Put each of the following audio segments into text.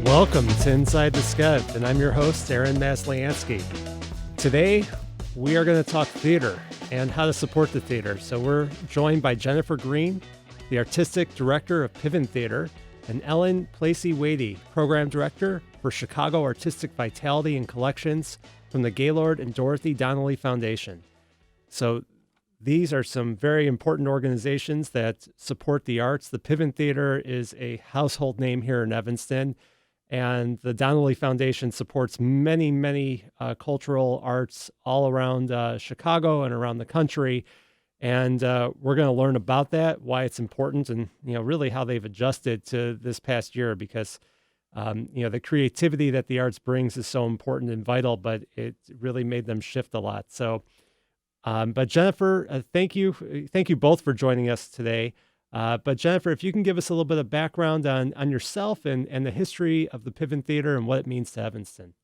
Welcome to Inside the Skev, and I'm your host, Aaron Masliansky. Today, we are going to talk theater and how to support the theater. So we're joined by Jennifer Green, the Artistic Director of Piven Theater, and Placey Wadey, Program Director for Chicago Artistic Vitality and Collections from the Gaylord and Dorothy Donnelley Foundation. So these are some very important organizations that support the arts. The Piven Theater is a household name here in Evanston, and the Donnelly Foundation supports many cultural arts all around Chicago and around the country. And we're going to learn about that, why it's important, and really how they've adjusted to this past year, because the creativity that the arts brings is so important and vital, but it really made them shift a lot. So, but Jennifer, thank you both for joining us today. But Jennifer, if you can give us a little bit of background on yourself and the history of the Piven Theater and what it means to Evanston.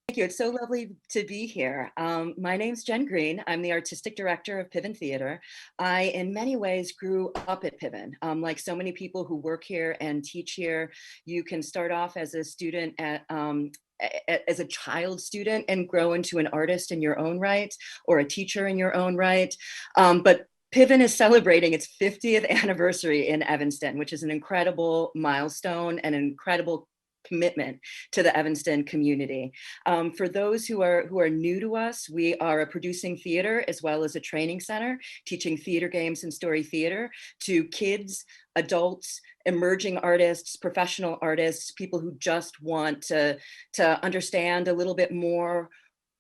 Thank you. It's so lovely to be here. My name's Jen Green. I'm the Artistic Director of Piven Theater. I, in many ways, grew up at Piven. Like so many people who work here and teach here, you can start off as a student as a child student and grow into an artist in your own right, or a teacher in your own right. But Piven is celebrating its 50th anniversary in Evanston, which is an incredible milestone and an incredible commitment to the Evanston community. For those who are new to us, we are a producing theater as well as a training center, teaching theater games and story theater to kids, adults, emerging artists, professional artists, people who just want to understand a little bit more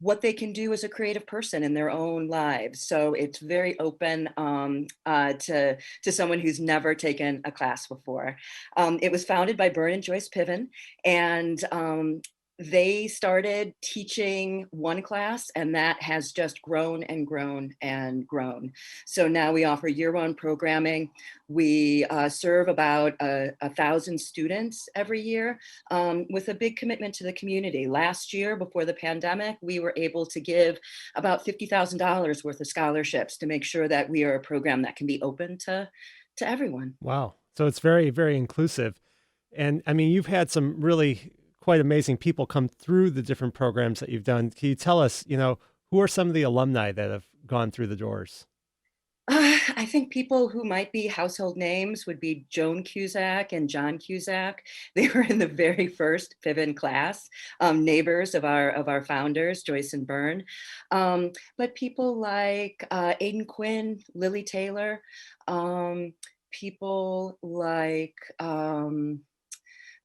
what they can do as a creative person in their own lives. So it's very open to someone who's never taken a class before. It was founded by Bern and Joyce Piven, and they started teaching one class, and that has just grown and grown and grown. So now we offer year-round programming. We serve about 1,000 students every year with a big commitment to the community. Last year, before the pandemic, we were able to give about $50,000 worth of scholarships to make sure that we are a program that can be open to everyone. Wow. So it's very, very inclusive. And I mean, you've had some really quite amazing people come through the different programs that you've done. Can you tell us, who are some of the alumni that have gone through the doors? I think people who might be household names would be Joan Cusack and John Cusack. They were in the very first Piven class, neighbors of our founders, Joyce and Bern. But people like Aidan Quinn, Lily Taylor, people like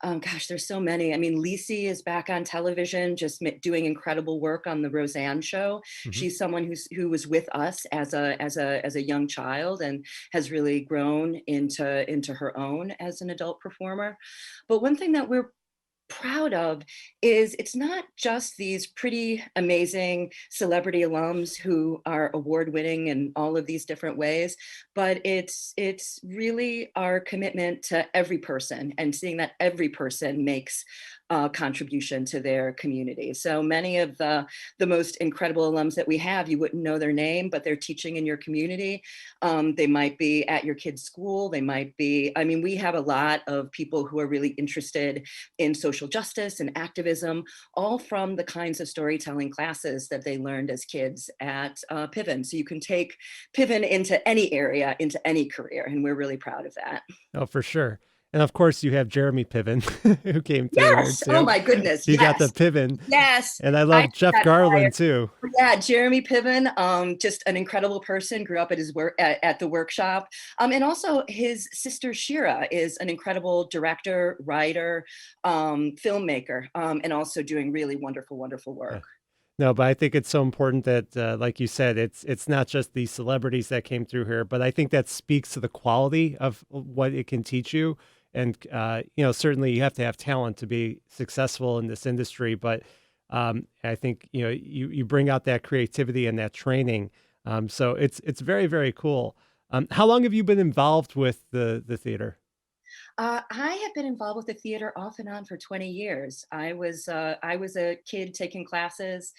gosh, there's so many. I mean, Lisi is back on television, just doing incredible work on the Roseanne show. Mm-hmm. She's someone who was with us as a young child and has really grown into her own as an adult performer. But one thing that we're proud of is it's not just these pretty amazing celebrity alums who are award winning in all of these different ways, but it's really our commitment to every person and seeing that every person makes a contribution to their community. So many of the most incredible alums that we have, you wouldn't know their name, but they're teaching in your community. They might be at your kid's school. They might be, I mean, we have a lot of people who are really interested in social justice and activism, all from the kinds of storytelling classes that they learned as kids at Piven. So you can take Piven into any area, into any career, and we're really proud of that. Oh, for sure. And of course, you have Jeremy Piven, who came through here Yes. too. Oh my goodness. You got the Yes. Piven. Yes. And I love Jeff Garland too. Yeah, Jeremy Piven, just an incredible person, grew up at his work at the workshop. And also his sister Shira is an incredible director, writer, filmmaker, and also doing really wonderful work. Yeah. No, but I think it's so important that, like you said, it's not just the celebrities that came through here, but I think that speaks to the quality of what it can teach you. And, certainly you have to have talent to be successful in this industry. But I think, you bring out that creativity and that training. So it's very, very cool. How long have you been involved with the theater? I have been involved with the theater off and on for 20 years. I was a kid taking classes.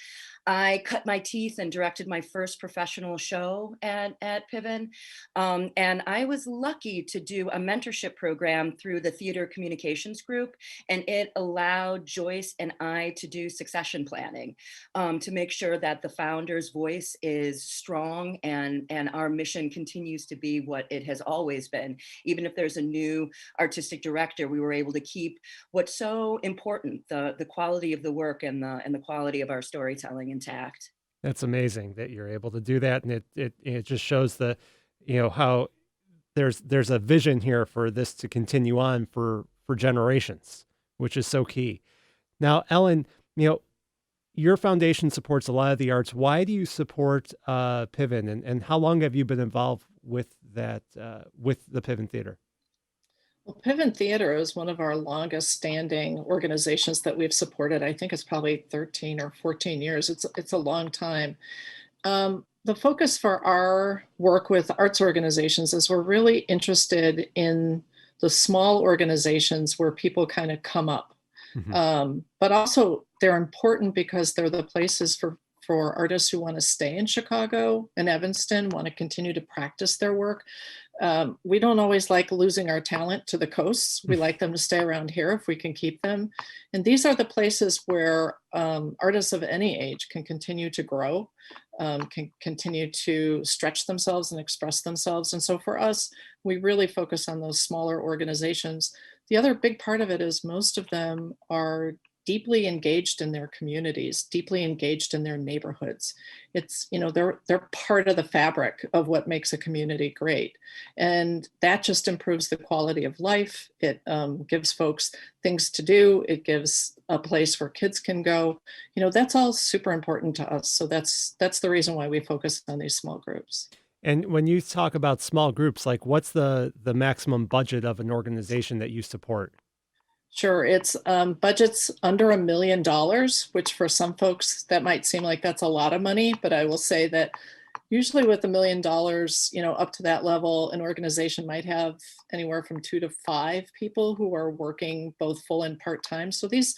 I cut my teeth and directed my first professional show at Piven. And I was lucky to do a mentorship program through the Theater Communications Group. And it allowed Joyce and I to do succession planning to make sure that the founder's voice is strong and our mission continues to be what it has always been. Even if there's a new artistic director, we were able to keep what's so important, the quality of the work and the quality of our storytelling intact. That's amazing that you're able to do that, and it just shows the, how there's a vision here for this to continue on for generations, which is so key. Now, Ellen, your foundation supports a lot of the arts. Why do you support Piven, and how long have you been involved with that with the Piven Theater? Well, Piven Theater is one of our longest standing organizations that we've supported. I think it's probably 13 or 14 years. It's a long time. The focus for our work with arts organizations is we're really interested in the small organizations where people kind of come up. But also they're important because they're the places for artists who want to stay in Chicago and Evanston, want to continue to practice their work. We don't always like losing our talent to the coasts. We like them to stay around here if we can keep them. And these are the places where artists of any age can continue to grow, can continue to stretch themselves and express themselves. And so for us, we really focus on those smaller organizations. The other big part of it is most of them are deeply engaged in their communities, deeply engaged in their neighborhoods. It's, they're part of the fabric of what makes a community great. And that just improves the quality of life. It gives folks things to do. It gives a place where kids can go. That's all super important to us. So that's the reason why we focus on these small groups. And when you talk about small groups, like what's the maximum budget of an organization that you support? Sure, it's budgets under $1 million, which for some folks that might seem like that's a lot of money, but I will say that usually with $1 million, up to that level, an organization might have anywhere from 2 to 5 people who are working both full and part-time. So these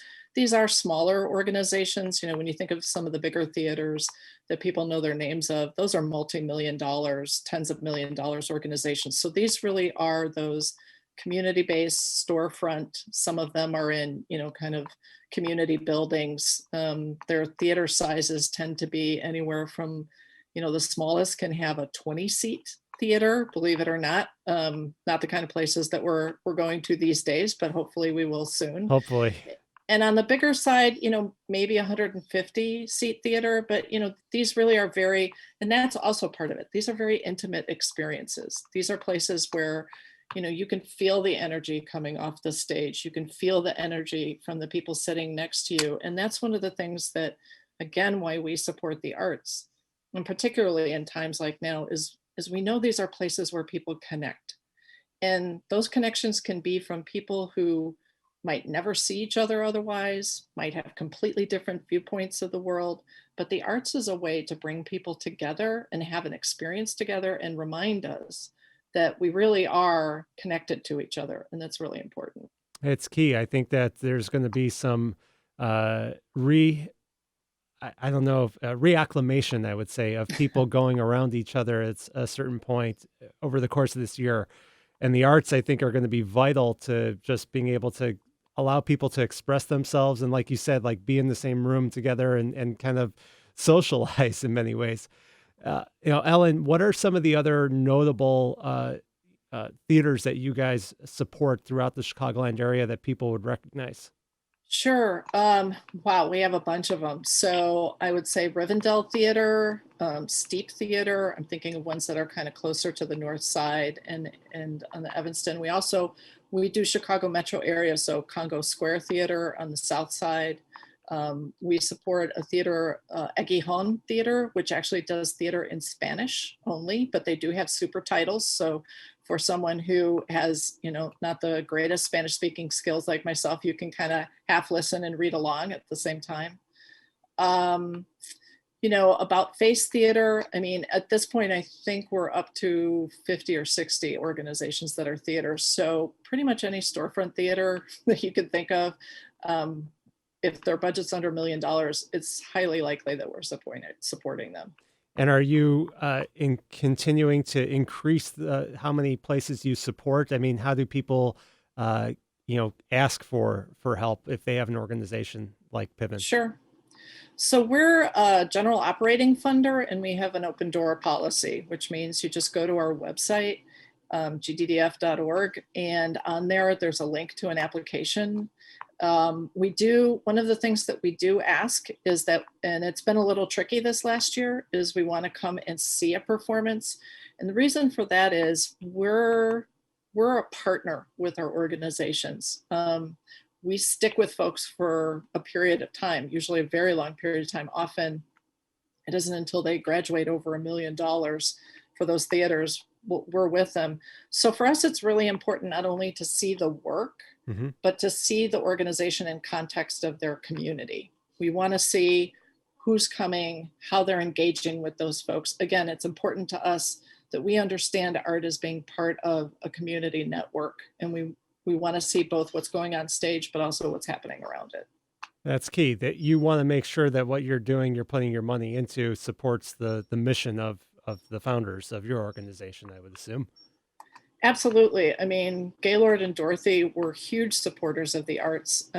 are smaller organizations. When you think of some of the bigger theaters that people know their names of, those are multi-million dollars, tens of $1 million organizations. So these really are those community-based storefront. Some of them are in, kind of community buildings. Their theater sizes tend to be anywhere from, the smallest can have a 20-seat theater, believe it or not. Not the kind of places that we're going to these days, but hopefully we will soon. Hopefully. And on the bigger side, maybe 150-seat theater, but these really are and that's also part of it. These are very intimate experiences. These are places where you can feel the energy coming off the stage. You can feel the energy from the people sitting next to you. And that's one of the things that, again, why we support the arts. And particularly in times like now is we know these are places where people connect. And those connections can be from people who might never see each other otherwise, might have completely different viewpoints of the world. But the arts is a way to bring people together and have an experience together and remind us that we really are connected to each other. And that's really important. It's key. I think that there's going to be some reacclimation, I would say, of people going around each other at a certain point over the course of this year. And the arts, I think, are going to be vital to just being able to allow people to express themselves. And like you said, like be in the same room together and kind of socialize in many ways. Ellen, what are some of the other notable theaters that you guys support throughout the Chicagoland area that people would recognize? Sure. Wow, we have a bunch of them. So I would say Rivendell Theater, Steep Theater. I'm thinking of ones that are kind of closer to the north side and on the Evanston. We do Chicago metro area, so Congo Square Theater on the south side. We support a theater, Eguijon Theater, which actually does theater in Spanish only, but they do have super titles. So for someone who has, not the greatest Spanish speaking skills like myself, you can kind of half listen and read along at the same time. About Face Theater, at this point, I think we're up to 50 or 60 organizations that are theaters. So pretty much any storefront theater that you could think of. if their budget's under $1 million, it's highly likely that we're supporting them. And are you in continuing to increase how many places you support? I mean, how do people, ask for help if they have an organization like Piven? Sure. So we're a general operating funder, and we have an open door policy, which means you just go to our website, gddf.org, and on there's a link to an application. One of the things that we do ask is that, and it's been a little tricky this last year, is we want to come and see a performance. And the reason for that is we're a partner with our organizations. We stick with folks for a period of time, usually a very long period of time. Often it isn't until they graduate over $1 million for those theaters, we're with them. So for us, it's really important not only to see the work, but to see the organization in context of their community. We want to see who's coming, how they're engaging with those folks. Again, it's important to us that we understand art as being part of a community network, and we want to see both what's going on stage, but also what's happening around it. That's key, that you want to make sure that what you're doing, you're putting your money into, supports the mission of the founders of your organization, I would assume. Absolutely. I mean, Gaylord and Dorothy were huge supporters of the arts.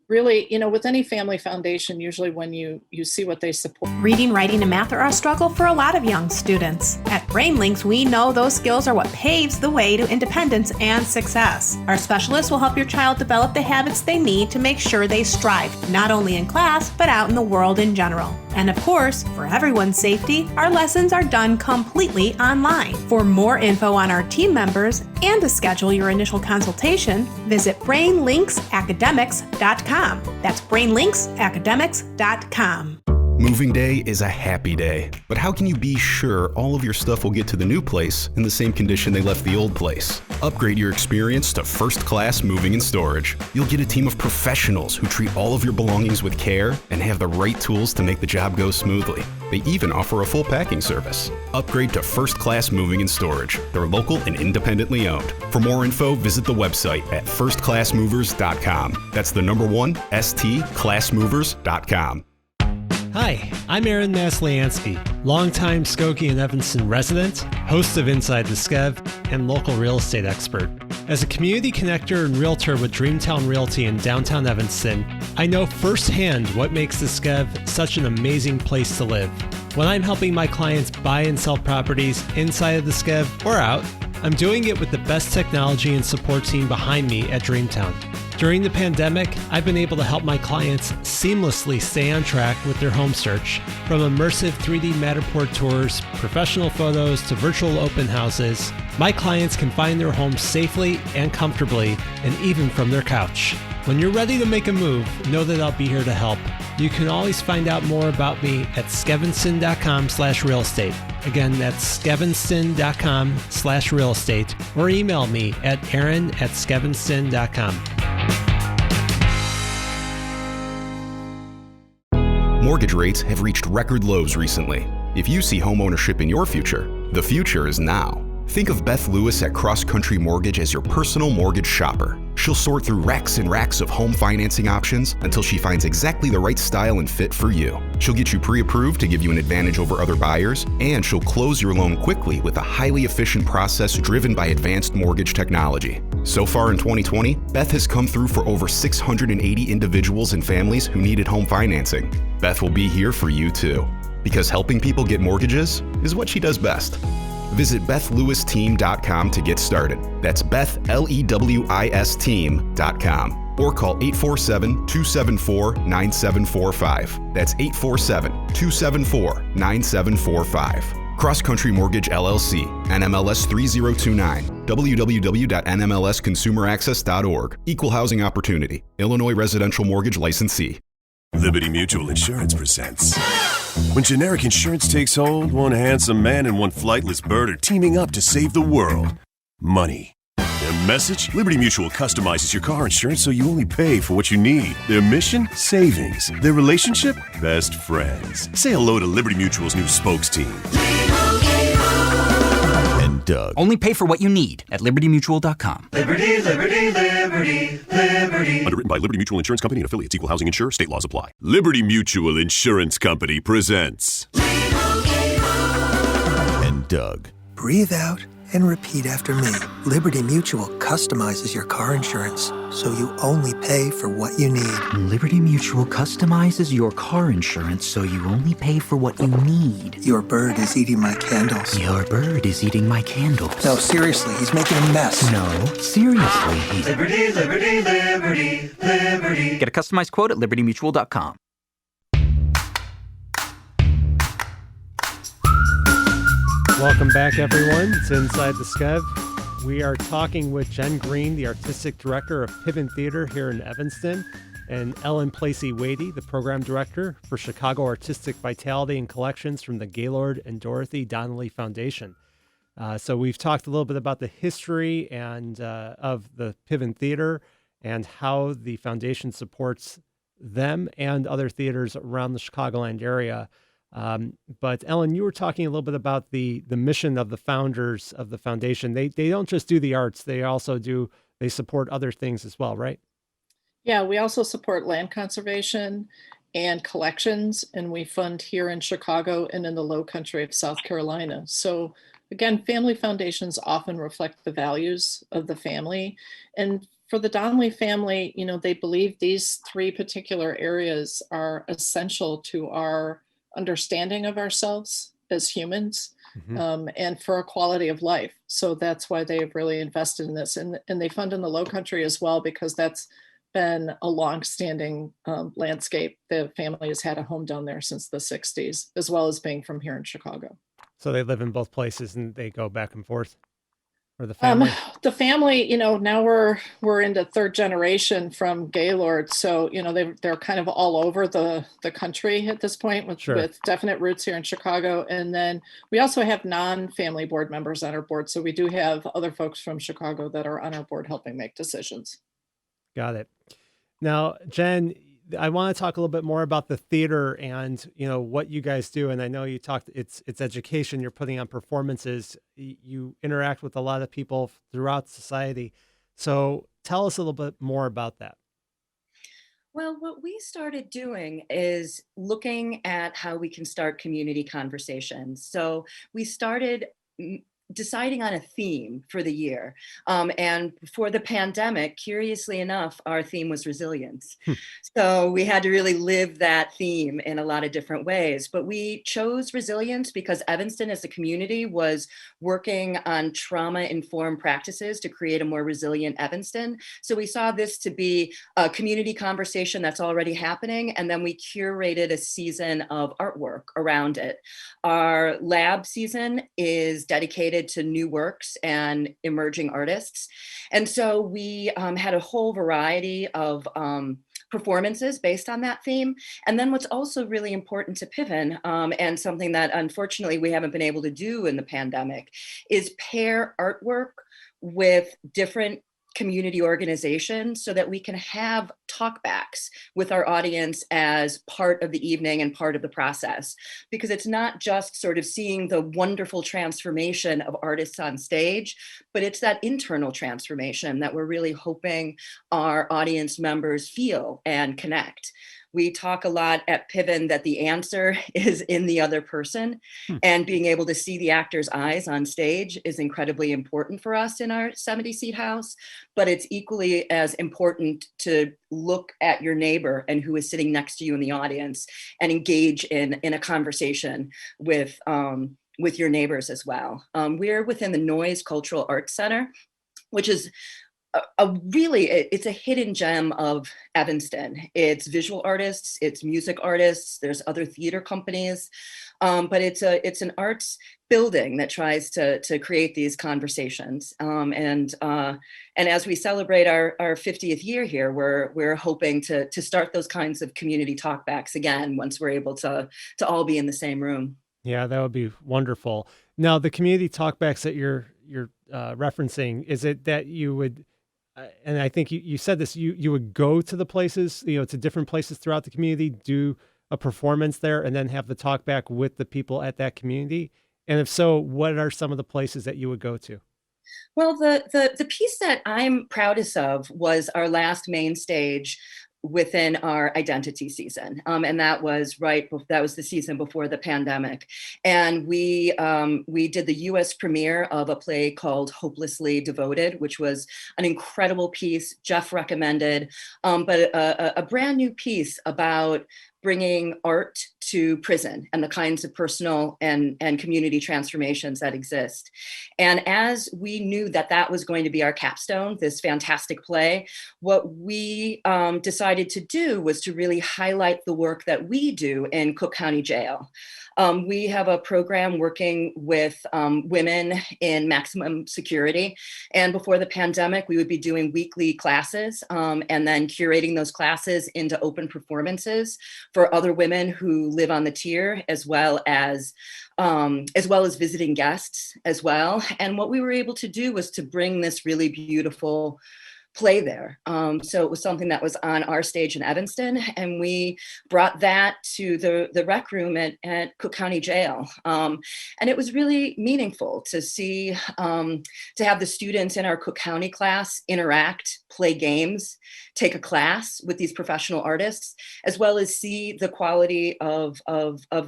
Really, with any family foundation, usually when you see what they support. Reading, writing, and math are a struggle for a lot of young students. At BrainLinks, we know those skills are what paves the way to independence and success. Our specialists will help your child develop the habits they need to make sure they strive, not only in class, but out in the world in general. And of course, for everyone's safety, our lessons are done completely online. For more info on our team members and to schedule your initial consultation, visit brainlinksacademics.com. That's brainlinksacademics.com. Moving day is a happy day, but how can you be sure all of your stuff will get to the new place in the same condition they left the old place? Upgrade your experience to First Class Moving and Storage. You'll get a team of professionals who treat all of your belongings with care and have the right tools to make the job go smoothly. They even offer a full packing service. Upgrade to First Class Moving and Storage. They're local and independently owned. For more info, visit the website at firstclassmovers.com. That's the number 1, stclassmovers.com. Hi, I'm Aaron Masliansky, longtime Skokie and Evanston resident, host of Inside the Skev, and local real estate expert. As a community connector and realtor with Dreamtown Realty in downtown Evanston, I know firsthand what makes the Skev such an amazing place to live. When I'm helping my clients buy and sell properties inside of the Skev or out, I'm doing it with the best technology and support team behind me at Dreamtown. During the pandemic, I've been able to help my clients seamlessly stay on track with their home search. From immersive 3D Matterport tours, professional photos, to virtual open houses, my clients can find their homes safely and comfortably, and even from their couch. When you're ready to make a move, know that I'll be here to help. You can always find out more about me at skevinston.com/real estate. Again, that's skevinston.com/real estate, or email me at aaron@skevinston.com. Mortgage rates have reached record lows recently. If you see homeownership in your future, the future is now. Think of Beth Lewis at Cross Country Mortgage as your personal mortgage shopper. She'll sort through racks and racks of home financing options until she finds exactly the right style and fit for you. She'll get you pre-approved to give you an advantage over other buyers, and she'll close your loan quickly with a highly efficient process driven by advanced mortgage technology. So far in 2020, Beth has come through for over 680 individuals and families who needed home financing. Beth will be here for you too, because helping people get mortgages is what she does best. Visit BethLewisTeam.com to get started. That's BethLewisTeam.com, or call 847-274-9745. That's 847-274-9745. Cross Country Mortgage LLC, NMLS 3029, www.nmlsconsumeraccess.org. Equal housing opportunity. Illinois Residential Mortgage Licensee. Liberty Mutual Insurance presents. When generic insurance takes hold, one handsome man and one flightless bird are teaming up to save the world. Money. Their message? Liberty Mutual customizes your car insurance so you only pay for what you need. Their mission? Savings. Their relationship? Best friends. Say hello to Liberty Mutual's new spokes team. And and Doug. Only pay for what you need at libertymutual.com. Liberty, liberty, liberty, liberty. Underwritten by Liberty Mutual Insurance Company and affiliates. Equal housing insurer. State laws apply. Liberty Mutual Insurance Company presents And Doug. Breathe out and repeat after me. Liberty Mutual customizes your car insurance so you only pay for what you need. Liberty Mutual customizes your car insurance so you only pay for what you need. Your bird is eating my candles. Your bird is eating my candles. No, seriously, he's making a mess. No, seriously. Liberty, liberty, liberty, liberty. Get a customized quote at libertymutual.com. Welcome back, everyone. It's Inside the Skev. We are talking with Jen Green, the artistic director of Piven Theater here in Evanston, and Placey Wadey, the program director for Chicago Artistic Vitality and Collections from the Gaylord and Dorothy Donnelley Foundation. So we've talked a little bit about the history and of the Piven Theater and how the foundation supports them and other theaters around the Chicagoland area. But Ellen, you were talking a little bit about the mission of the founders of the foundation. They don't just do the arts, they support other things as well, right? Yeah, we also support land conservation and collections, and we fund here in Chicago and in the Lowcountry of South Carolina. So again, family foundations often reflect the values of the family. And for the Donnelly family, they believe these three particular areas are essential to our understanding of ourselves as humans, and for a quality of life. So that's why they have really invested in this. And they fund in the Lowcountry as well, because that's been a long-standing landscape. The family has had a home down there since the 60s, as well as being from here in Chicago. So they live in both places and they go back and forth? Or the family? The family, now we're into third generation from Gaylord. So, they're kind of all over the country at this point with definite roots here in Chicago. And then we also have non-family board members on our board. So we do have other folks from Chicago that are on our board helping make decisions. Got it. Now, Jen, I want to talk a little bit more about the theater and, what you guys do. And I know you talked, it's education, you're putting on performances, you interact with a lot of people throughout society. So tell us a little bit more about that. Well, what we started doing is looking at how we can start community conversations. So we started deciding on a theme for the year. And for the pandemic, curiously enough, our theme was resilience. So we had to really live that theme in a lot of different ways. But we chose resilience because Evanston as a community was working on trauma-informed practices to create a more resilient Evanston. So we saw this to be a community conversation that's already happening. And then we curated a season of artwork around it. Our lab season is dedicated to new works and emerging artists. And so we had a whole variety of performances based on that theme. And then what's also really important to Piven, and something that unfortunately we haven't been able to do in the pandemic, is pair artwork with different community organizations so that we can have talkbacks with our audience as part of the evening and part of the process. Because it's not just sort of seeing the wonderful transformation of artists on stage, but it's that internal transformation that we're really hoping our audience members feel and connect. We talk a lot at Piven that the answer is in the other person, and being able to see the actor's eyes on stage is incredibly important for us in our 70-seat house, but it's equally as important to look at your neighbor and who is sitting next to you in the audience and engage in a conversation with your neighbors as well. We're within the Noise Cultural Arts Center, which is it's a hidden gem of Evanston. It's visual artists, it's music artists, there's other theater companies, but it's an arts building that tries to create these conversations. And as we celebrate our 50th year here, we're hoping to start those kinds of community talkbacks again once we're able to all be in the same room. Yeah, that would be wonderful. Now, the community talkbacks that you're referencing, is it that you would, and I think you said this, you would go to the places, to different places throughout the community, do a performance there, and then have the talkback with the people at that community? And if so, what are some of the places that you would go to? Well, the piece that I'm proudest of was our last main stage within our identity season, and that was the season before the pandemic, and we did the U.S. premiere of a play called Hopelessly Devoted, which was an incredible piece. Jeff recommended, but a brand new piece about bringing art to prison and the kinds of personal and community transformations that exist. And as we knew that was going to be our capstone, this fantastic play, what we decided to do was to really highlight the work that we do in Cook County Jail. We have a program working with women in maximum security. And before the pandemic, we would be doing weekly classes and then curating those classes into open performances for other women who live on the tier, as well as visiting guests as well. And what we were able to do was to bring this really beautiful play there. So it was something that was on our stage in Evanston, and we brought that to the rec room at Cook County Jail. And it was really meaningful to see, to have the students in our Cook County class interact, play games, take a class with these professional artists, as well as see the quality of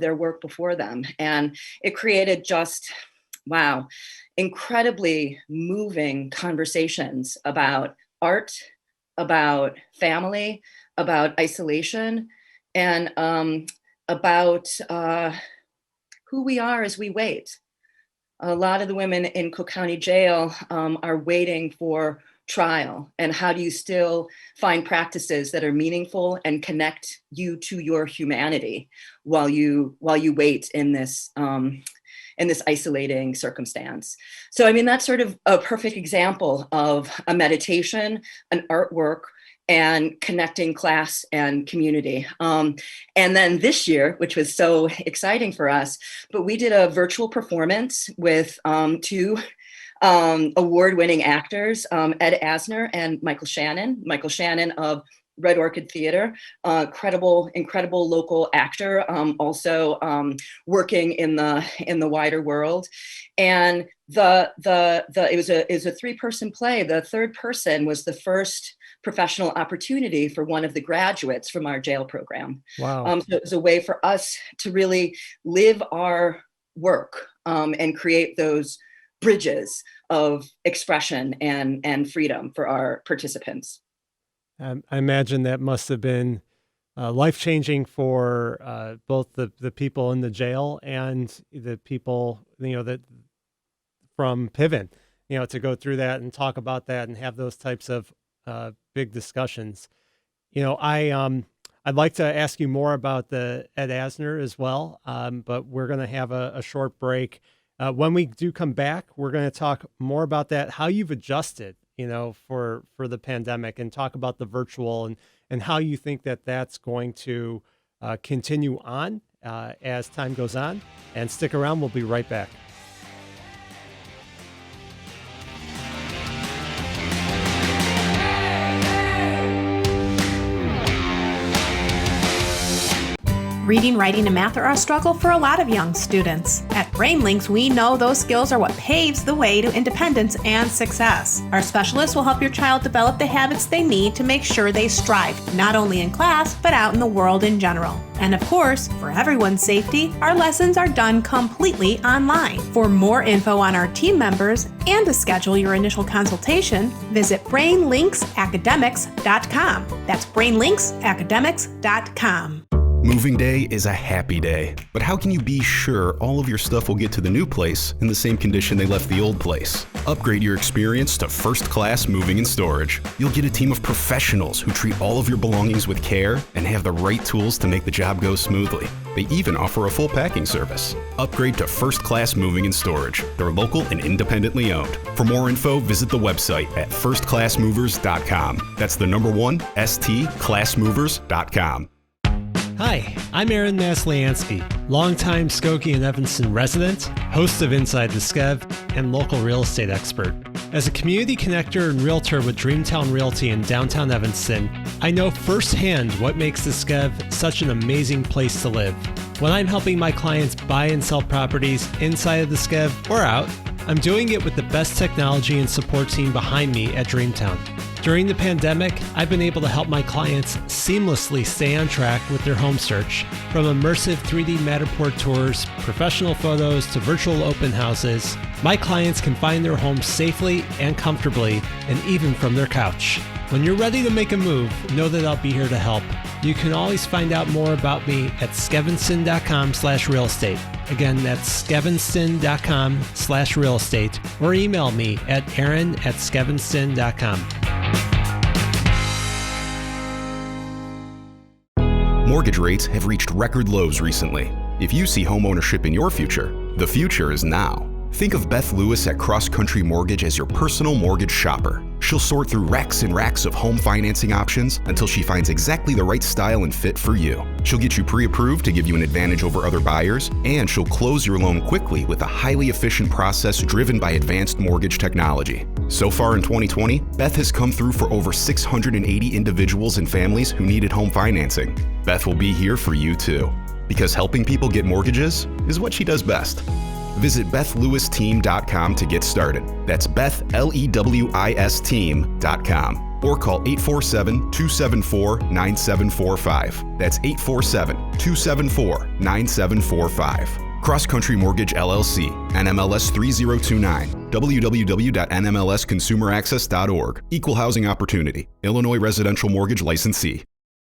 their work before them. And it created just, wow, incredibly moving conversations about art, about family, about isolation, and about who we are as we wait. A lot of the women in Cook County Jail are waiting for trial, and how do you still find practices that are meaningful and connect you to your humanity while you wait in this isolating circumstance. So, I mean, that's sort of a perfect example of a meditation, an artwork, and connecting class and community. And then this year, which was so exciting for us, but we did a virtual performance with two award-winning actors, Ed Asner and Michael Shannon. Michael Shannon of Red Orchid Theater, incredible local actor, also working in the wider world. And it was a 3-person play. The third person was the first professional opportunity for one of the graduates from our jail program. Wow. So it was a way for us to really live our work and create those bridges of expression and freedom for our participants. I imagine that must have been life-changing for both the people in the jail and the people, that from Piven, to go through that and talk about that and have those types of big discussions. I'd like to ask you more about the Ed Asner as well, but we're going to have a short break. When we do come back, we're going to talk more about that, how you've adjusted for the pandemic, and talk about the virtual and how you think that's going to continue on as time goes on. And stick around. We'll be right back. Reading, writing, and math are a struggle for a lot of young students. At BrainLinks, we know those skills are what paves the way to independence and success. Our specialists will help your child develop the habits they need to make sure they strive, not only in class, but out in the world in general. And of course, for everyone's safety, our lessons are done completely online. For more info on our team members and to schedule your initial consultation, visit brainlinksacademics.com. That's brainlinksacademics.com. Moving day is a happy day, but how can you be sure all of your stuff will get to the new place in the same condition they left the old place? Upgrade your experience to First Class Moving and Storage. You'll get a team of professionals who treat all of your belongings with care and have the right tools to make the job go smoothly. They even offer a full packing service. Upgrade to First Class Moving and Storage. They're local and independently owned. For more info, visit the website at firstclassmovers.com. That's the number 1, stclassmovers.com. Hi, I'm Aaron Masliansky, longtime Skokie and Evanston resident, host of Inside the Skev, and local real estate expert. As a community connector and realtor with Dreamtown Realty in downtown Evanston, I know firsthand what makes the Skev such an amazing place to live. When I'm helping my clients buy and sell properties inside of the Skev or out, I'm doing it with the best technology and support team behind me at Dreamtown. During the pandemic, I've been able to help my clients seamlessly stay on track with their home search. From immersive 3D Matterport tours, professional photos, to virtual open houses, my clients can find their homes safely and comfortably, and even from their couch. When you're ready to make a move, know that I'll be here to help. You can always find out more about me at skevinston.com/real estate. Again, that's skevinston.com/real estate, or email me at aaron@skevinston.com. Mortgage rates have reached record lows recently. If you see homeownership in your future, the future is now. Think of Beth Lewis at Cross Country Mortgage as your personal mortgage shopper. She'll sort through racks and racks of home financing options until she finds exactly the right style and fit for you. She'll get you pre-approved to give you an advantage over other buyers, and she'll close your loan quickly with a highly efficient process driven by advanced mortgage technology. So far in 2020, Beth has come through for over 680 individuals and families who needed home financing. Beth will be here for you too, because helping people get mortgages is what she does best. Visit BethLewisTeam.com to get started. That's BethLewisTeam.com, or call 847-274-9745. That's 847-274-9745. Cross Country Mortgage LLC, NMLS 3029, www.nmlsconsumeraccess.org. Equal housing opportunity. Illinois Residential Mortgage Licensee.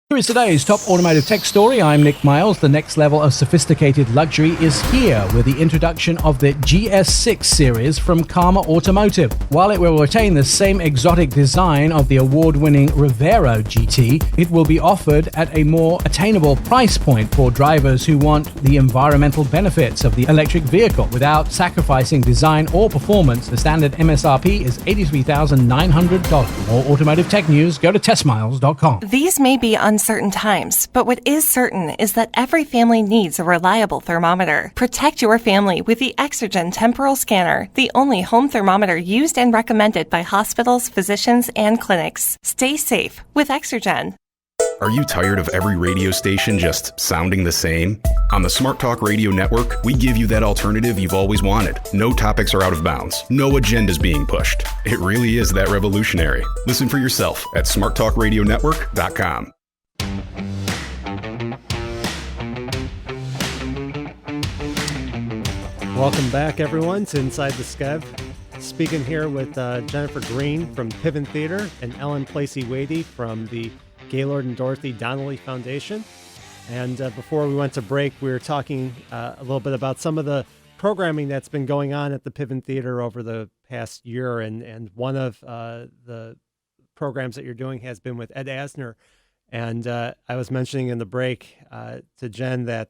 Here is today's top automotive tech story. I'm Nick Miles. The next level of sophisticated luxury is here with the introduction of the GS6 series from Karma Automotive. While it will retain the same exotic design of the award-winning Rivero GT, it will be offered at a more attainable price point for drivers who want the environmental benefits of the electric vehicle without sacrificing design or performance. The standard MSRP is $83,900. For more automotive tech news, go to testmiles.com. These may be uncertain times, but what is certain is that every family needs a reliable thermometer. Protect your family with the Exergen Temporal Scanner, the only home thermometer used and recommended by hospitals, physicians, and clinics. Stay safe with Exergen. Are you tired of every radio station just sounding the same? On the Smart Talk Radio Network, we give you that alternative you've always wanted. No topics are out of bounds. No agendas being pushed. It really is that revolutionary. Listen for yourself at smarttalkradionetwork.com. Welcome back, everyone, to Inside the Skev. Speaking here with Jennifer Green from Piven Theatre and Ellen Placey Wadey from the Gaylord and Dorothy Donnelly Foundation. And before we went to break, we were talking a little bit about some of the programming that's been going on at the Piven Theatre over the past year. And one of the programs that you're doing has been with Ed Asner. And I was mentioning in the break to Jen that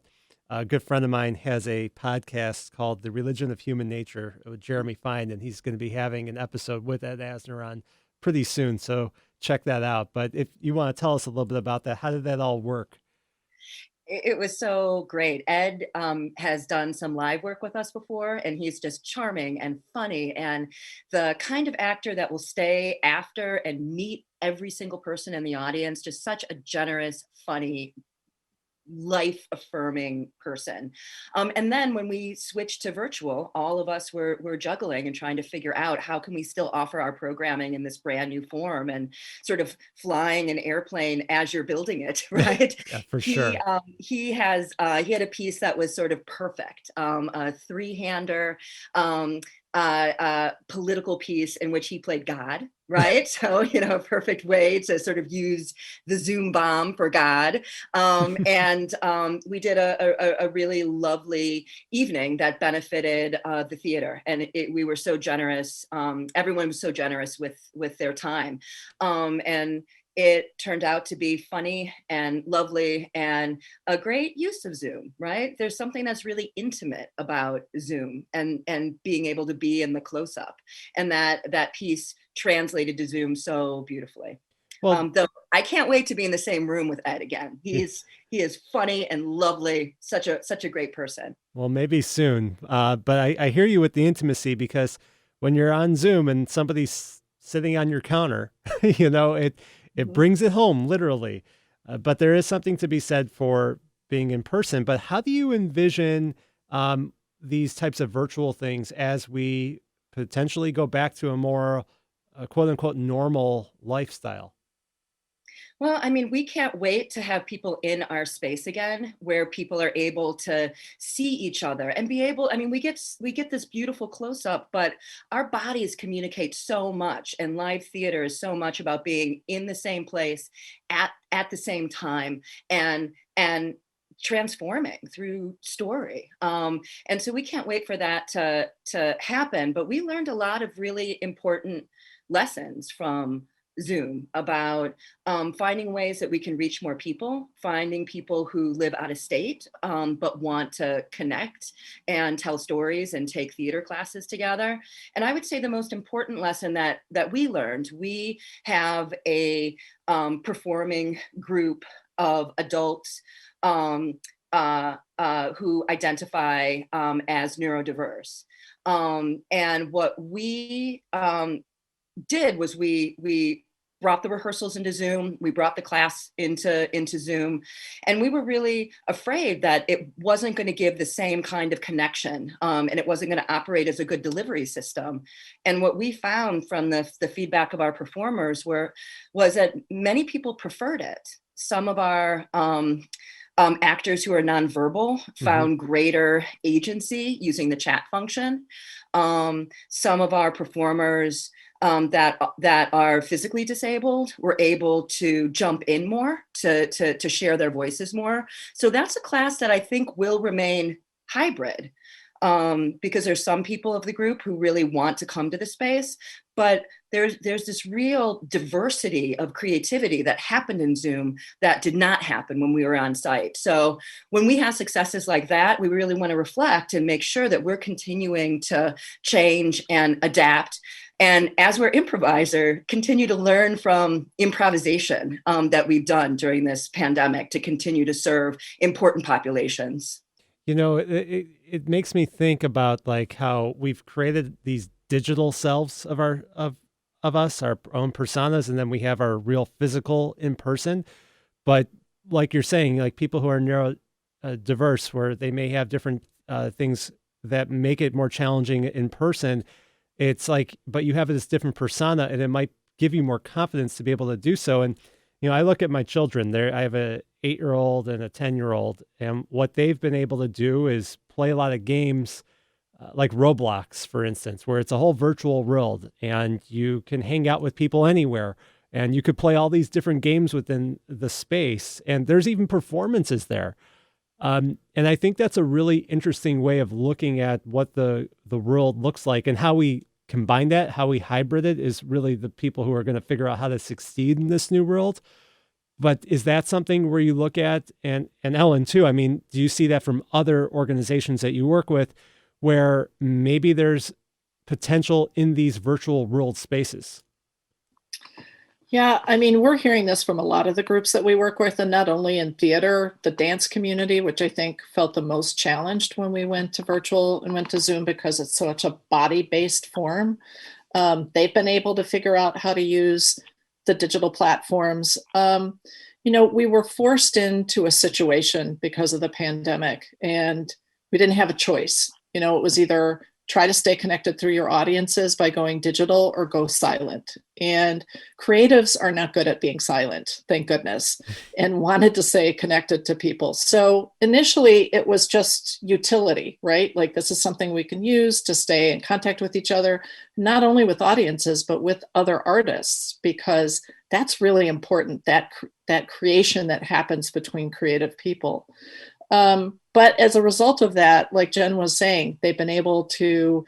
a good friend of mine has a podcast called The Religion of Human Nature with Jeremy Fine, and he's going to be having an episode with Ed Asner on pretty soon. So check that out. But if you want to tell us a little bit about that, how did that all work? It was so great. Ed has done some live work with us before, and he's just charming and funny, and the kind of actor that will stay after and meet every single person in the audience. Just such a generous, funny, life-affirming person. And then when we switched to virtual, all of us were juggling and trying to figure out how can we still offer our programming in this brand new form, and sort of flying an airplane as you're building it, right? Yeah, for sure. He had a piece that was sort of perfect, a three-hander, political piece in which he played God, right? So, a perfect way to sort of use the Zoom bomb for God. And we did a really lovely evening that benefited the theater. And we were so generous. Everyone was so generous with their time. And it turned out to be funny and lovely and a great use of Zoom, right? There's something that's really intimate about Zoom and being able to be in the close-up. And that piece translated to Zoom so beautifully. Well, though I can't wait to be in the same room with Ed again. He is funny and lovely, such a great person. Well, maybe soon. But I hear you with the intimacy, because when you're on Zoom and somebody's sitting on your counter, it brings it home literally. But there is something to be said for being in person. But how do you envision these types of virtual things as we potentially go back to a more quote unquote normal lifestyle? Well, I mean, we can't wait to have people in our space again, where people are able to see each other and be able, I mean, we get this beautiful close up, but our bodies communicate so much, and live theater is so much about being in the same place at the same time and transforming through story. And so we can't wait for that to happen. But we learned a lot of really important lessons from Zoom about finding ways that we can reach more people, finding people who live out of state but want to connect and tell stories and take theater classes together. And I would say the most important lesson that we learned, we have a performing group of adults who identify as neurodiverse. And what we did was we brought the rehearsals into Zoom, we brought the class into Zoom, and we were really afraid that it wasn't going to give the same kind of connection, and it wasn't going to operate as a good delivery system. And what we found from the feedback of our performers was that many people preferred it. Some of our actors who are nonverbal found greater agency using the chat function. Some of our performers that are physically disabled were able to jump in more, to share their voices more. So that's a class that I think will remain hybrid, because there's some people of the group who really want to come to the space, but there's this real diversity of creativity that happened in Zoom that did not happen when we were on site. So when we have successes like that, we really want to reflect and make sure that we're continuing to change and adapt. And as we're improviser, continue to learn from improvisation that we've done during this pandemic to continue to serve important populations. It makes me think about like how we've created these digital selves of us, our own personas, and then we have our real physical in person. But like you're saying, like people who are neurodiverse, where they may have different things that make it more challenging in person. It's like, but you have this different persona, and it might give you more confidence to be able to do so. And I look at my children. I have a 8-year-old and a 10-year-old, and what they've been able to do is play a lot of games like Roblox, for instance, where it's a whole virtual world and you can hang out with people anywhere and you could play all these different games within the space. And there's even performances there. And I think that's a really interesting way of looking at what the world looks like, and how we combine that, how we hybrid it is really the people who are going to figure out how to succeed in this new world. But is that something where you look at, and Ellen too, I mean, do you see that from other organizations that you work with where maybe there's potential in these virtual world spaces? Yeah, I mean, we're hearing this from a lot of the groups that we work with, and not only in theater, the dance community, which I think felt the most challenged when we went to virtual and went to Zoom because it's such a body-based form. They've been able to figure out how to use the digital platforms. We were forced into a situation because of the pandemic, and we didn't have a choice. It was either try to stay connected through your audiences by going digital or go silent. And creatives are not good at being silent, thank goodness, and wanted to stay connected to people. So initially it was just utility, right? Like, this is something we can use to stay in contact with each other, not only with audiences, but with other artists, because that's really important, that creation that happens between creative people. But as a result of that, like Jen was saying, they've been able to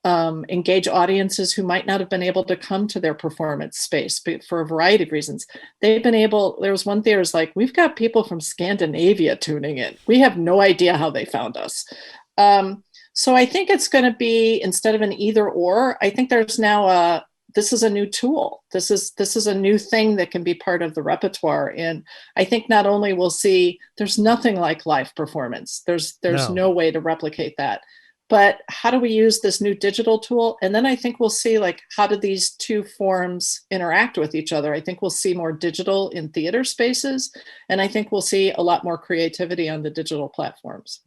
engage audiences who might not have been able to come to their performance space for a variety of reasons. There was one theater's like, we've got people from Scandinavia tuning in. We have no idea how they found us. So I think it's going to be, instead of an either or, I think there's now this is a new tool. This is a new thing that can be part of the repertoire. And I think not only we'll see, there's nothing like live performance. There's no way to replicate that. but how do we use this new digital tool? And then I think we'll see, like, how do these two forms interact with each other? I think we'll see more digital in theater spaces, and I think we'll see a lot more creativity on the digital platforms.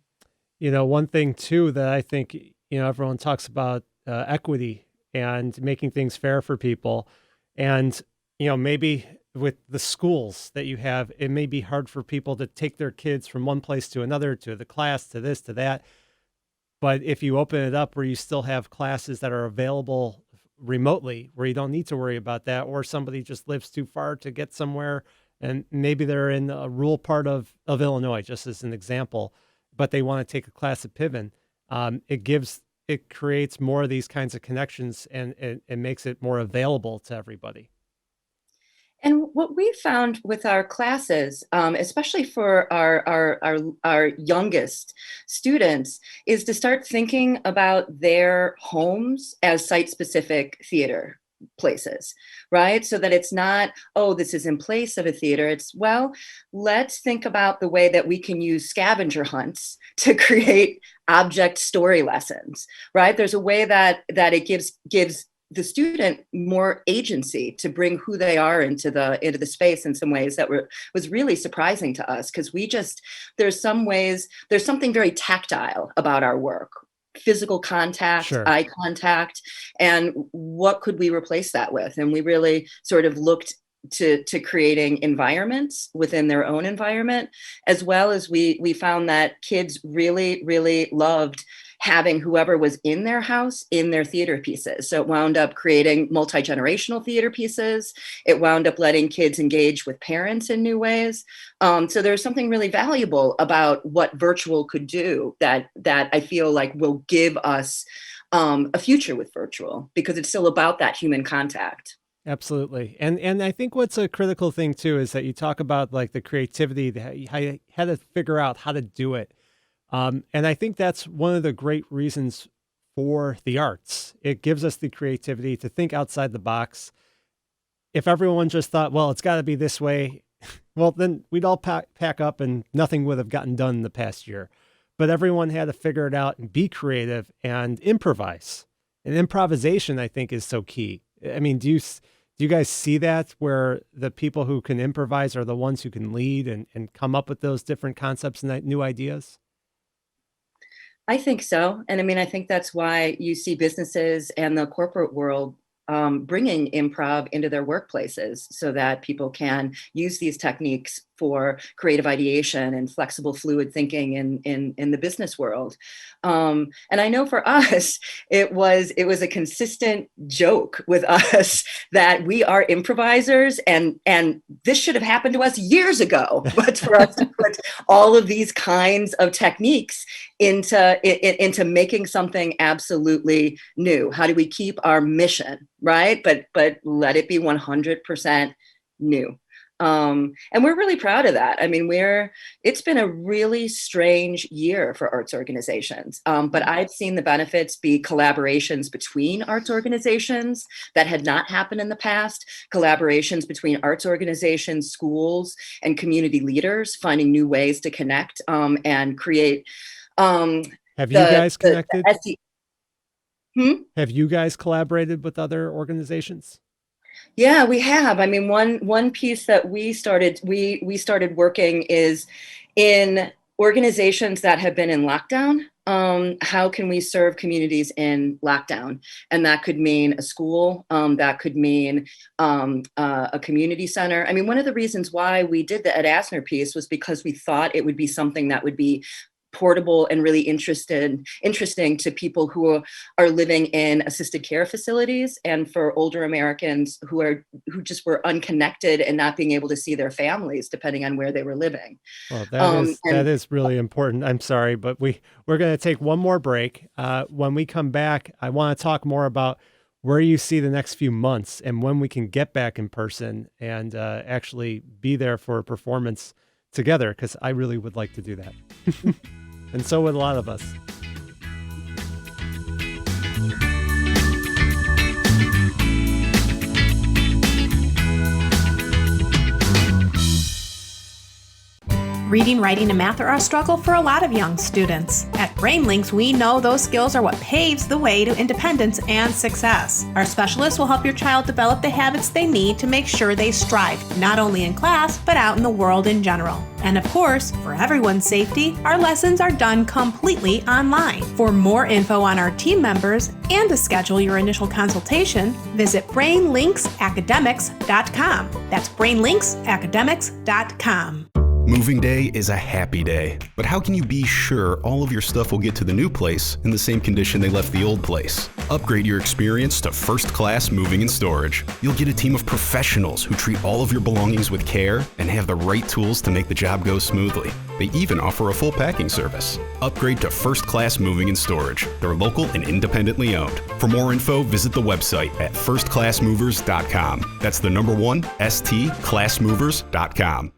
One thing too that I think, everyone talks about equity and making things fair for people. And, maybe with the schools that you have, it may be hard for people to take their kids from one place to another, to the class, to this, to that. But if you open it up where you still have classes that are available remotely, where you don't need to worry about that, or somebody just lives too far to get somewhere, and maybe they're in a rural part of Illinois, just as an example, but they want to take a class at Piven, it creates more of these kinds of connections, and it makes it more available to everybody. And what we found with our classes, especially for our youngest students, is to start thinking about their homes as site-specific theater places, right? So that it's not, oh, this is in place of a theater. It's, well, let's think about the way that we can use scavenger hunts to create object story lessons, right? There's a way that it gives the student more agency to bring who they are into the space in some ways that was really surprising to us, because there's something very tactile about our work. Physical contact, Sure. Eye contact, and what could we replace that with? And we really sort of looked to creating environments within their own environment, as well as we found that kids really, really loved having whoever was in their house in their theater pieces. So it wound up creating multi-generational theater pieces. It wound up letting kids engage with parents in new ways. So there's something really valuable about what virtual could do that I feel like will give us a future with virtual, because it's still about that human contact. Absolutely. And I think what's a critical thing too is that you talk about like the creativity, how you had to figure out how to do it. And I think that's one of the great reasons for the arts. It gives us the creativity to think outside the box. If everyone just thought, well, it's got to be this way, well, then we'd all pack up and nothing would have gotten done in the past year. But everyone had to figure it out and be creative and improvise. And improvisation, I think, is so key. I mean, do you guys see that, where the people who can improvise are the ones who can lead and come up with those different concepts and new ideas? I think so. And I mean, I think that's why you see businesses and the corporate world bringing improv into their workplaces, so that people can use these techniques for creative ideation and flexible, fluid thinking in the business world. And I know for us, it was a consistent joke with us that we are improvisers, and this should have happened to us years ago. But for us to put all of these kinds of techniques into making something absolutely new. How do we keep our mission, right? But let it be 100% new. And we're really proud of that. I mean, it's been a really strange year for arts organizations. But I've seen the benefits be collaborations between arts organizations that had not happened in the past, collaborations between arts organizations, schools, and community leaders, finding new ways to connect and create. Have you guys connected? Have you guys collaborated with other organizations? Yeah, we have. I mean, one piece that we started working is in organizations that have been in lockdown. How can we serve communities in lockdown? And that could mean a school, that could mean a community center. I mean, one of the reasons why we did the Ed Asner piece was because we thought it would be something that would be portable and really interesting to people who are living in assisted care facilities, and for older Americans who just were unconnected and not being able to see their families depending on where they were living. Well, that is really important. I'm sorry, but we're going to take one more break. When we come back, I want to talk more about where you see the next few months and when we can get back in person and actually be there for a performance together, because I really would like to do that. And so would a lot of us. Reading, writing, and math are a struggle for a lot of young students. At BrainLinks, we know those skills are what paves the way to independence and success. Our specialists will help your child develop the habits they need to make sure they strive, not only in class, but out in the world in general. And of course, for everyone's safety, our lessons are done completely online. For more info on our team members and to schedule your initial consultation, visit brainlinksacademics.com. That's brainlinksacademics.com. Moving day is a happy day, but how can you be sure all of your stuff will get to the new place in the same condition they left the old place? Upgrade your experience to First Class Moving and Storage. You'll get a team of professionals who treat all of your belongings with care and have the right tools to make the job go smoothly. They even offer a full packing service. Upgrade to First Class Moving and Storage. They're local and independently owned. For more info, visit the website at firstclassmovers.com. That's the number one, stclassmovers.com.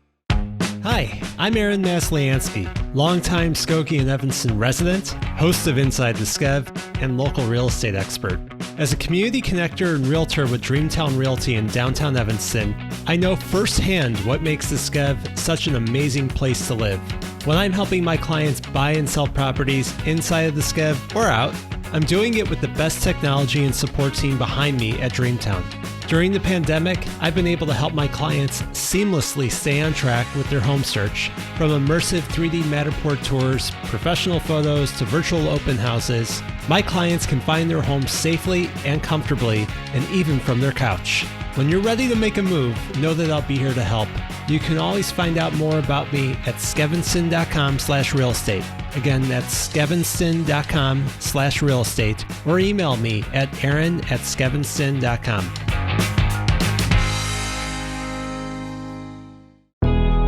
Hi, I'm Aaron Masliansky, longtime Skokie and Evanston resident, host of Inside the Skev, and local real estate expert. As a community connector and realtor with Dreamtown Realty in downtown Evanston, I know firsthand what makes the Skev such an amazing place to live. When I'm helping my clients buy and sell properties inside of the Skev or out, I'm doing it with the best technology and support team behind me at Dreamtown. During the pandemic, I've been able to help my clients seamlessly stay on track with their home search. From immersive 3D Matterport tours, professional photos, to virtual open houses, my clients can find their homes safely and comfortably, and even from their couch. When you're ready to make a move, know that I'll be here to help. You can always find out more about me at skevinston.com/real estate. Again, that's skevinston.com/real estate, or email me at aaron@skevinston.com.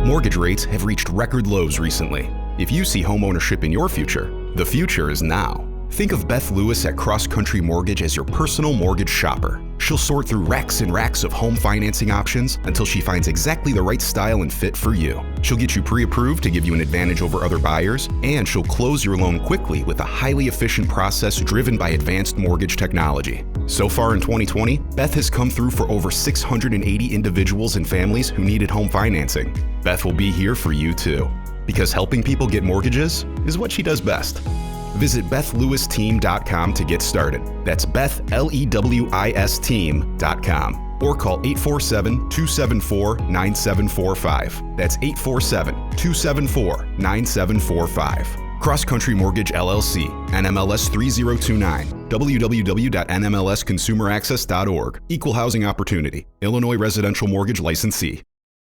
Mortgage rates have reached record lows recently. If you see homeownership in your future, the future is now. Think of Beth Lewis at Cross Country Mortgage as your personal mortgage shopper. She'll sort through racks and racks of home financing options until she finds exactly the right style and fit for you. She'll get you pre-approved to give you an advantage over other buyers, and she'll close your loan quickly with a highly efficient process driven by advanced mortgage technology. So far in 2020, Beth has come through for over 680 individuals and families who needed home financing. Beth will be here for you too, because helping people get mortgages is what she does best. Visit BethLewisTeam.com to get started. That's BethLewisTeam.com. Or call 847-274-9745. That's 847-274-9745. Cross Country Mortgage LLC, NMLS 3029, www.nmlsconsumeraccess.org. Equal housing opportunity. Illinois Residential Mortgage Licensee.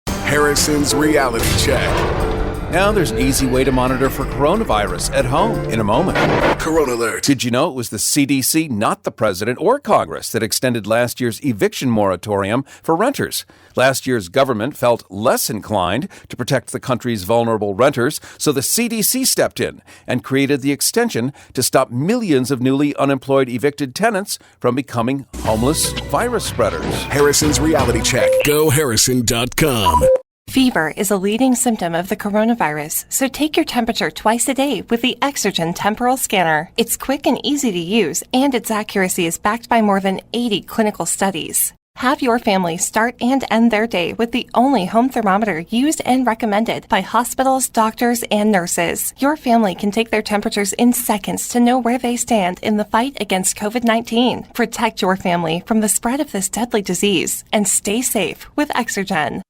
Harrison's Reality Check. Now there's an easy way to monitor for coronavirus at home in a moment. Corona Alert. Did you know it was the CDC, not the President or Congress, that extended last year's eviction moratorium for renters? Last year's government felt less inclined to protect the country's vulnerable renters, so the CDC stepped in and created the extension to stop millions of newly unemployed evicted tenants from becoming homeless virus spreaders. Harrison's Reality Check. GoHarrison.com. Fever is a leading symptom of the coronavirus, so take your temperature twice a day with the Exergen Temporal Scanner. It's quick and easy to use, and its accuracy is backed by more than 80 clinical studies. Have your family start and end their day with the only home thermometer used and recommended by hospitals, doctors, and nurses. Your family can take their temperatures in seconds to know where they stand in the fight against COVID-19. Protect your family from the spread of this deadly disease, and stay safe with Exergen.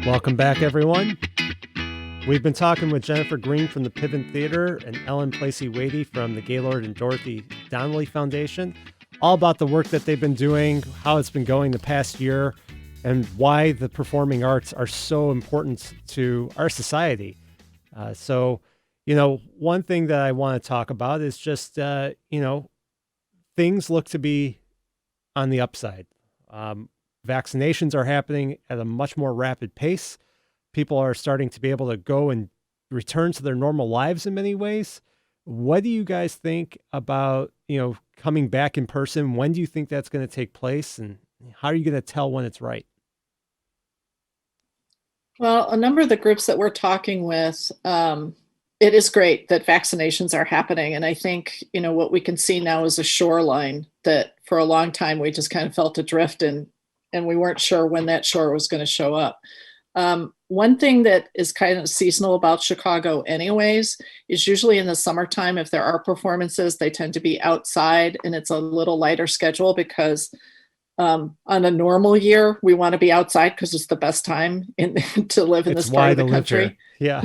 Welcome back, everyone. We've been talking with Jennifer Green from the Piven Theatre and Placey Wadey from the Gaylord and Dorothy Donnelly Foundation, all about the work that they've been doing, how it's been going the past year, and why the performing arts are so important to our society. One thing that I want to talk about is just, things look to be on the upside. Vaccinations are happening at a much more rapid pace. People are starting to be able to go and return to their normal lives in many ways. What do you guys think about, coming back in person? When do you think that's going to take place? And how are you going to tell when it's right? Well, a number of the groups that we're talking with, it is great that vaccinations are happening. And I think, what we can see now is a shoreline that for a long time we just kind of felt adrift, and we weren't sure when that shore was going to show up. One thing that is kind of seasonal about Chicago anyways is usually in the summertime, if there are performances, they tend to be outside, and it's a little lighter schedule because on a normal year, we want to be outside because it's the best time to live in this part of the country. Yeah.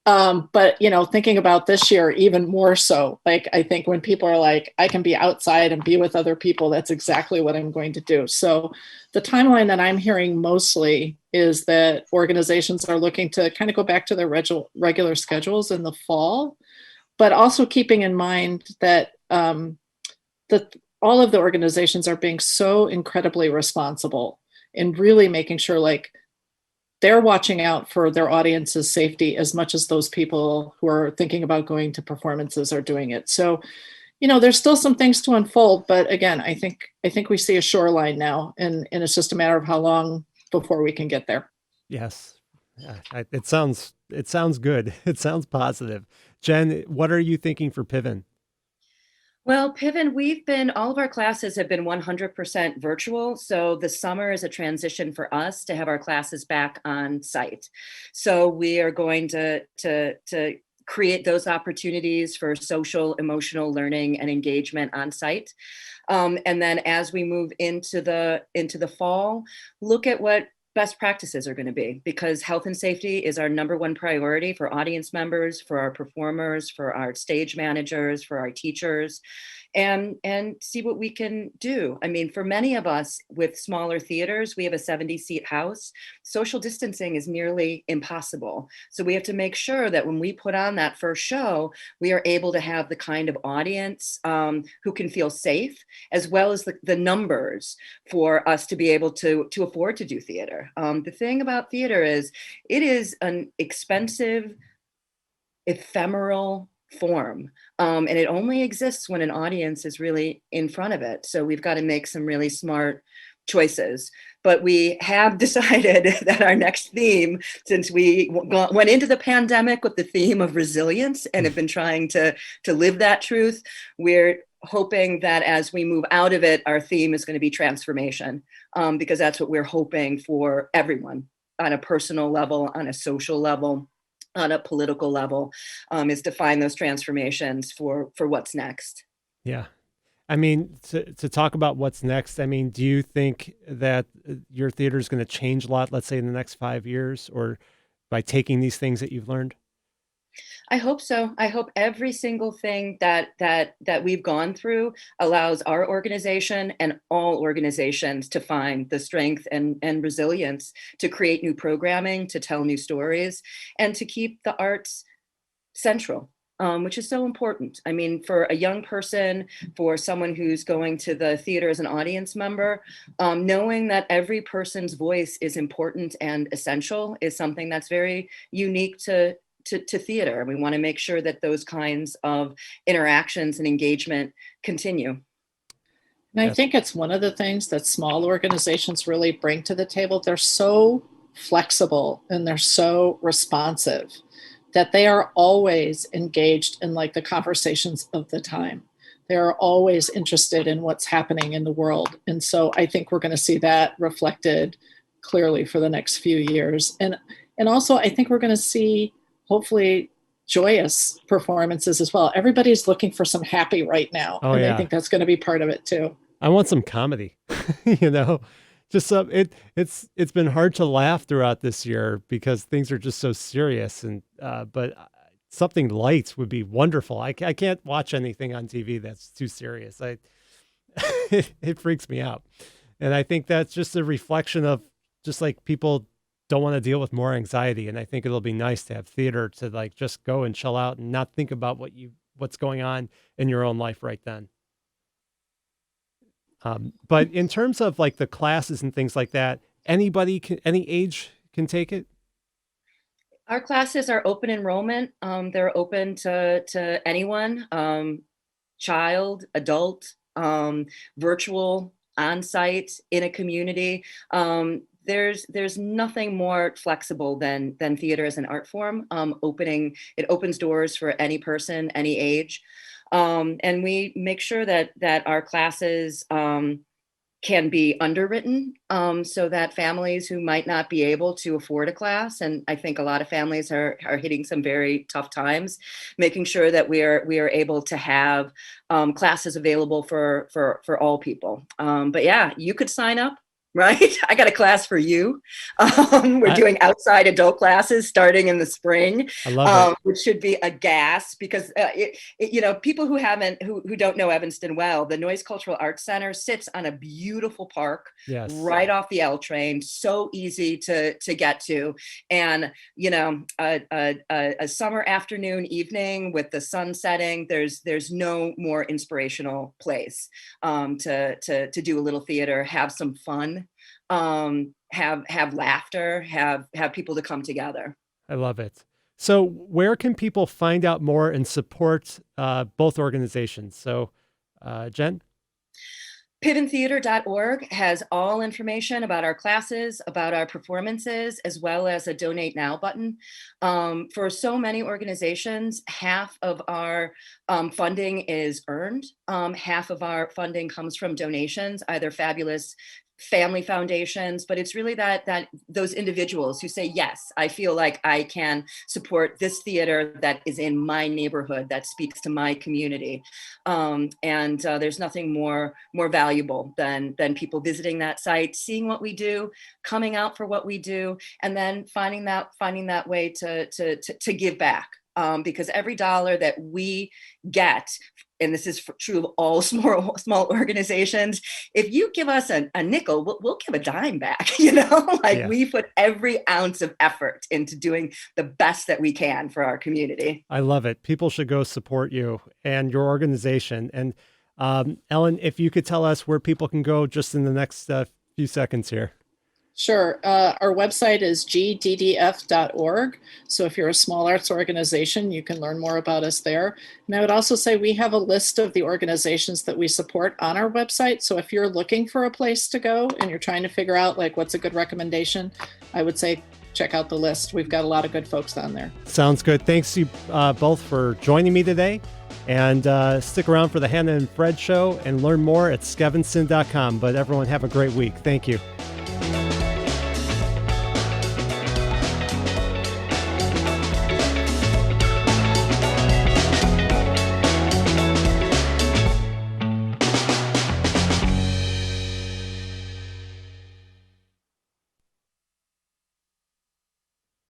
But, thinking about this year, even more so, like, I think when people are like, I can be outside and be with other people, that's exactly what I'm going to do. So the timeline that I'm hearing mostly is that organizations are looking to kind of go back to their regular schedules in the fall, but also keeping in mind that all of the organizations are being so incredibly responsible and really making sure, like, they're watching out for their audience's safety as much as those people who are thinking about going to performances are doing it. So, there's still some things to unfold, but again, I think we see a shoreline now, and it's just a matter of how long before we can get there. Yes. Yeah, it sounds good. It sounds positive. Jen, what are you thinking for Piven? Well, Piven, all of our classes have been 100% virtual. So the summer is a transition for us to have our classes back on site. So we are going to create those opportunities for social, emotional learning and engagement on site. And then as we move into the fall, look at what best practices are going to be, because health and safety is our number one priority for audience members, for our performers, for our stage managers, for our teachers, and see what we can do. I mean, for many of us with smaller theaters, we have a 70-seat house. Social distancing is nearly impossible. So we have to make sure that when we put on that first show, we are able to have the kind of audience who can feel safe, as well as the numbers for us to be able to afford to do theater. The thing about theater is it is an expensive, ephemeral form. And it only exists when an audience is really in front of it. So we've got to make some really smart choices. But we have decided that our next theme, since we went into the pandemic with the theme of resilience and have been trying to live that truth, we're hoping that as we move out of it, our theme is going to be transformation, because that's what we're hoping for everyone on a personal level, on a social level, on a political level, is to find those transformations for what's next. Yeah. I mean, to talk about what's next, I mean, do you think that your theater is going to change a lot, let's say in the next 5 years, or by taking these things that you've learned? I hope so. I hope every single thing that we've gone through allows our organization and all organizations to find the strength and resilience to create new programming, to tell new stories, and to keep the arts central, which is so important. I mean, for a young person, for someone who's going to the theater as an audience member, knowing that every person's voice is important and essential is something that's very unique to theater. We want to make sure that those kinds of interactions and engagement continue. And I think it's one of the things that small organizations really bring to the table. They're so flexible and they're so responsive that they are always engaged in, like, the conversations of the time. They're always interested in what's happening in the world. And so I think we're going to see that reflected clearly for the next few years. And also I think we're going to see, hopefully, joyous performances as well. Everybody's looking for some happy right now. Oh, and yeah. I think that's going to be part of it too. I want some comedy, just some, it's been hard to laugh throughout this year because things are just so serious, and, but something light would be wonderful. I can't watch anything on TV that's too serious. It freaks me out. And I think that's just a reflection of just like people don't want to deal with more anxiety. And I think it'll be nice to have theater to, like, just go and chill out and not think about what's going on in your own life right then. But in terms of, like, the classes and things like that, any age can take it? Our classes are open enrollment. They're open to anyone, child, adult, virtual, on-site, in a community. There's nothing more flexible than theater as an art form. It opens doors for any person, any age. And we make sure that our classes can be underwritten so that families who might not be able to afford a class, and I think a lot of families are hitting some very tough times, making sure that we are able to have classes available for all people. But yeah, you could sign up. Right? I got a class for you. We're doing outside adult classes starting in the spring. I love it. Which should be a gas because, people who don't know Evanston well, the Noyes Cultural Arts Center sits on a beautiful park right off the L train. So easy to get to. And, a summer afternoon evening with the sun setting, there's no more inspirational place to do a little theater, have some fun. Have laughter, have people to come together. I love it. So where can people find out more and support both organizations? So Jen? PivenTheater.org has all information about our classes, about our performances, as well as a Donate Now button. For so many organizations, half of our funding is earned. Half of our funding comes from donations, either fabulous family foundations, but it's really that those individuals who say, yes, I feel like I can support this theater that is in my neighborhood, that speaks to my community. And there's nothing more valuable than people visiting that site, seeing what we do, coming out for what we do, and then finding that way to give back. Because every dollar that we get, and this is true of all small organizations, if you give us a nickel, we'll give a dime back, We put every ounce of effort into doing the best that we can for our community. I love it. People should go support you and your organization. And Ellen, if you could tell us where people can go just in the next few seconds here. Sure. Our website is gddf.org. So if you're a small arts organization, you can learn more about us there. And I would also say we have a list of the organizations that we support on our website. So if you're looking for a place to go and you're trying to figure out what's a good recommendation, I would say check out the list. We've got a lot of good folks on there. Sounds good. Thanks to you both for joining me today. And stick around for the Hannah and Fred show and learn more at skevinston.com. But everyone have a great week. Thank you.